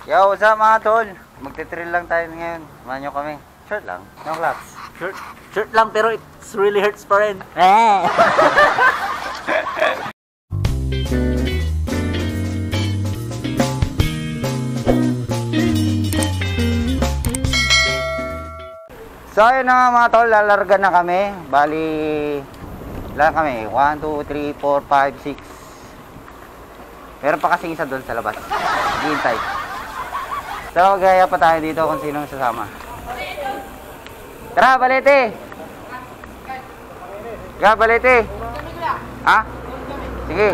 Yo, what's up mga tol? Magte-trail lang tayo ngayon. Samahan nyo kami. Short lang. No claps. Short lang pero it really hurts pa rin. So ayun na mga tol, lalarga na kami. Bali, lang kami. 1, 2, 3, 4, 5, 6. Meron pa kasing isa doon sa labas. Hintay. So gaya pa tayo dito kung sino sasama. Tara, Balete! Tara, Balete! Ha? Sige.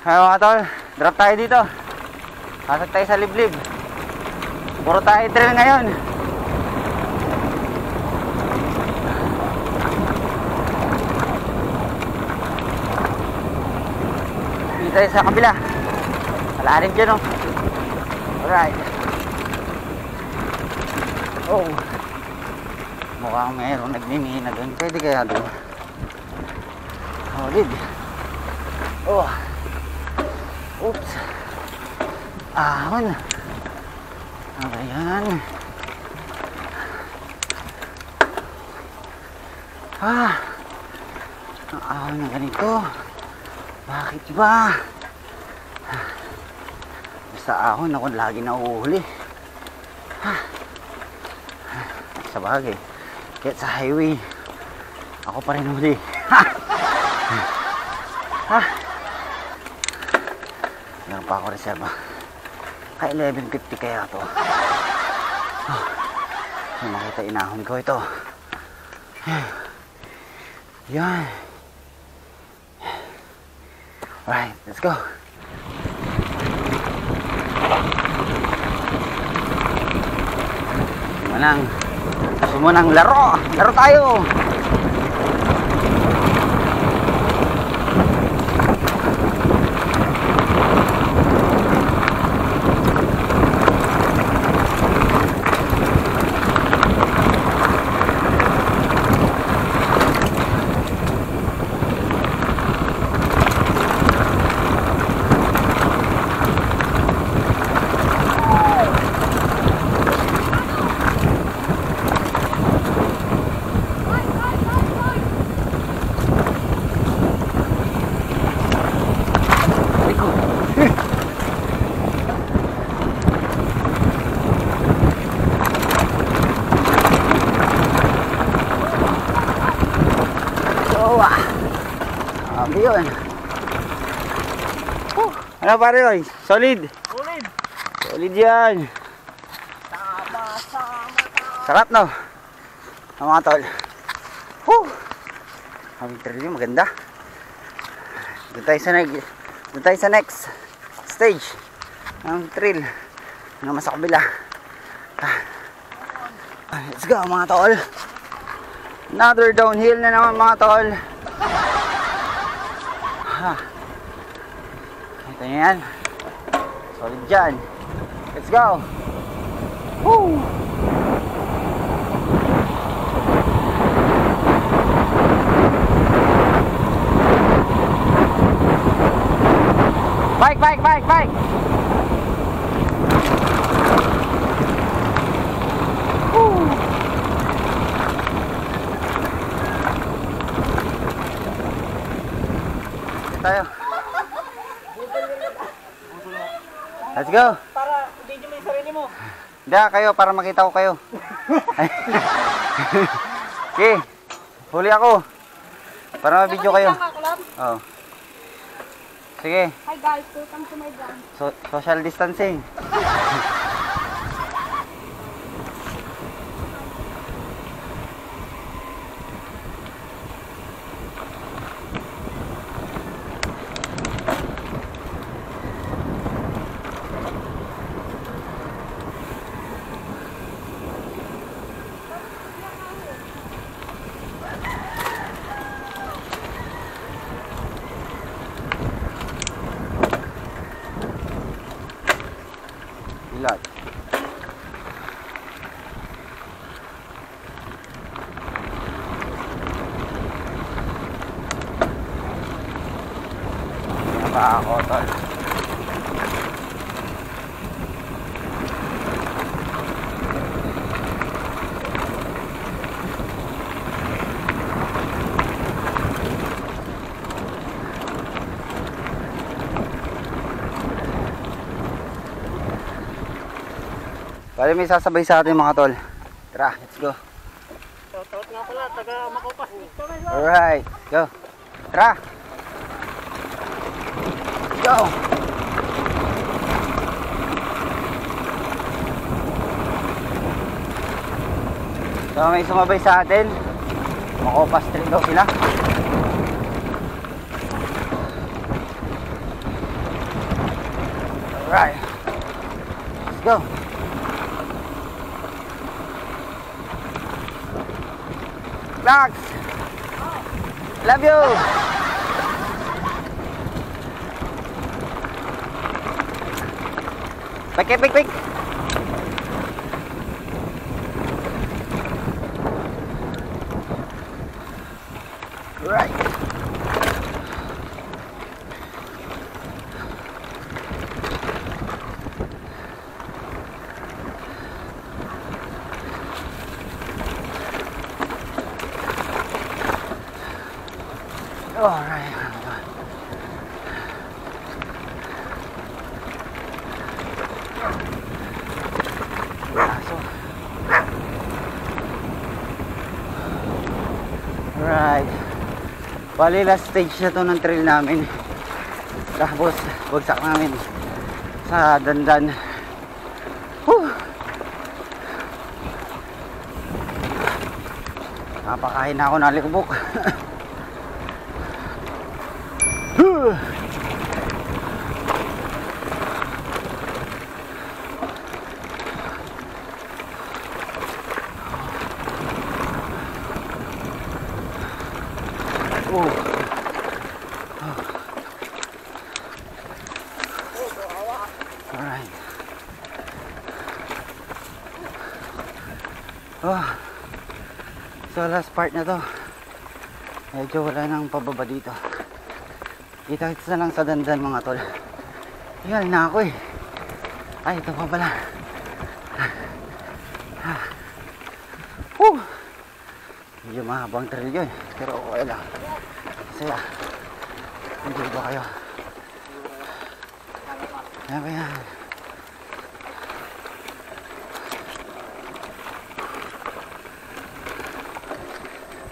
Ay mga tol, drop tayo dito. Pasok tayo sa liblib. Puro tayo trail ngayon. Dito tayo sa kabila. Malalim dyan, oh. Alright. Oh, mukhang mayroong nagmimina doon. Pwede kaya doon. Solid. Oh. Oops. Ahon. Ano yan? Ang ahon na ganito. Bakit ba? Basta ahon ako lagi na uuhuli. Sa bagay. Kahit sa highway, ako pa rin huli. Meron pa ako reserva. Kaya 11.50 kaya to. Kung makita inahon ko ito. Yan. Alright, let's go. Sumunang laro. Laro tayo. Yun. Ano pare oy? Solid. Solid yan. Sarap no? Ang mga tol. Ang trail maganda. Doon tayo sa next stage ng trail. Ano sa kabila. Let's go mga tol. Another downhill na naman mga tol. Ito nyo yan. Solid dyan. Let's go. Woo! Bike! Let's go. Para video mo yung sarili mo. Hindi, kayo, para makita ko kayo. Okay, huli ako. Para ma-video kayo. Oh. Sige. Hi guys, welcome to my vlog. Social distancing. Ilat. Yan pa ako, tol. Bali may sasabay sa atin mga tol. Tara, let's go. Shoutout nga pala, taga Makopas. Alright, go. Tara. Let's go. So may sumabay sa atin. Makopas Street daw sila. Alright. Let's go. Vlogs! Love you! Pik. Right. Alright. Alright. Bali last stage na to ng trail namin. Tapos bagsak namin sa dandan. Whew. Napakain na ako ng likubok. Alright. So last part na to. Medyo wala nang pababa dito. Kita-kita na lang sa dandan mga tol. Tingnan na ako eh. Ay, ito pa pala. Medyo mahabang trail yun. Pero okay lang. Saya. Enjoy ba kayo? Ayan ba yan?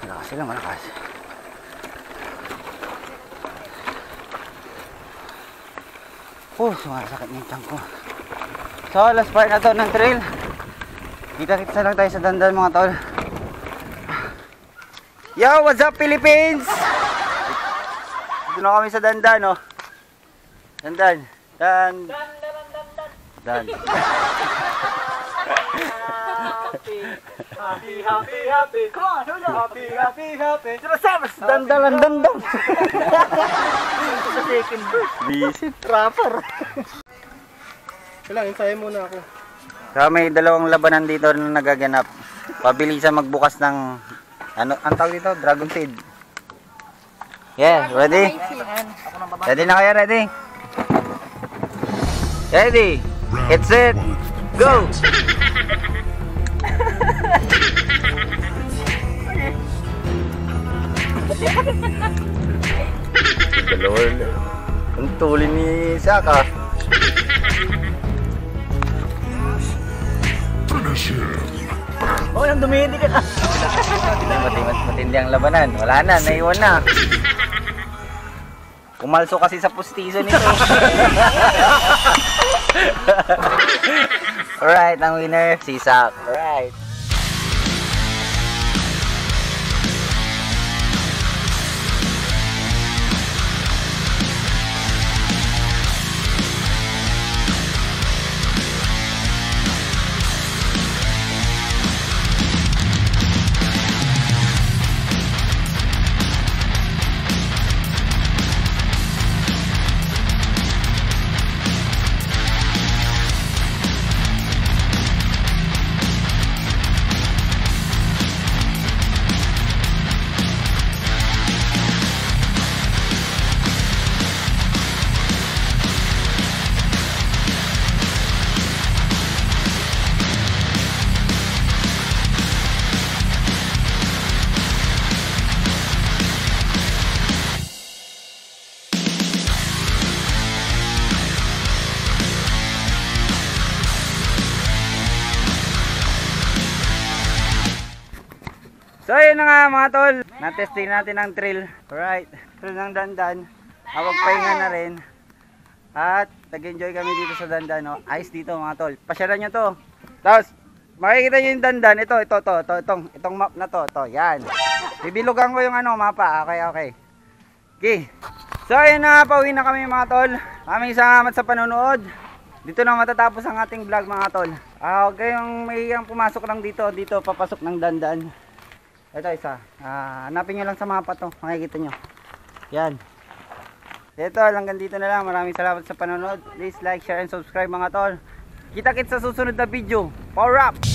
Malakas sila, malakas. Sumasakit na yung tiyan ko. So, last part na to ng trail. Kita-kita lang tayo sa dandan mga tol. Yo, what's up Philippines? Dito na kami sa dandan, no? Dandan. Dan. Happy. Come on, hold on. Happy. Dandalan. Sa second verse. Visit. Rapper. Kailangan, insahin muna ako. So, may dalawang labanan dito na nagaganap. Pabilisan magbukas ng ano, ang tawag dito? Dragon Seed. Yeah, ready? Ready na kayo, ready? Ready? It's it. Go! Lord, ang tuli ni Saka. Oh, nang dumidi ka na. Mas matindi ang labanan. Wala na, naiwan na. Kumalso kasi sa pustiso nito. Alright, ang winner, si Zach. Alright. So yun na nga mga tol, na-testing natin ang trail. Alright, trail ng Dandan. Mapagpahinga na rin. At nag-enjoy kami dito sa Dandan. No? Ayos dito mga tol, pasyaran nyo to. Tapos makikita nyo yung Dandan, itong map na to, yan. Bibilugan ko yung mapa, okay. So yun na, pauwi na kami mga tol. Maraming salamat sa panonood. Dito na matatapos ang ating vlog mga tol. Huwag kayong mahihiyang pumasok lang dito, papasok ng Dandan. Ito isa, hanapin nyo lang sa mapa to, makikita nyo. Yan. Ito, hanggang dito na lang. Maraming salamat sa panonood. Please like, share, and subscribe mga tol. Kita-kits sa susunod na video. Power up!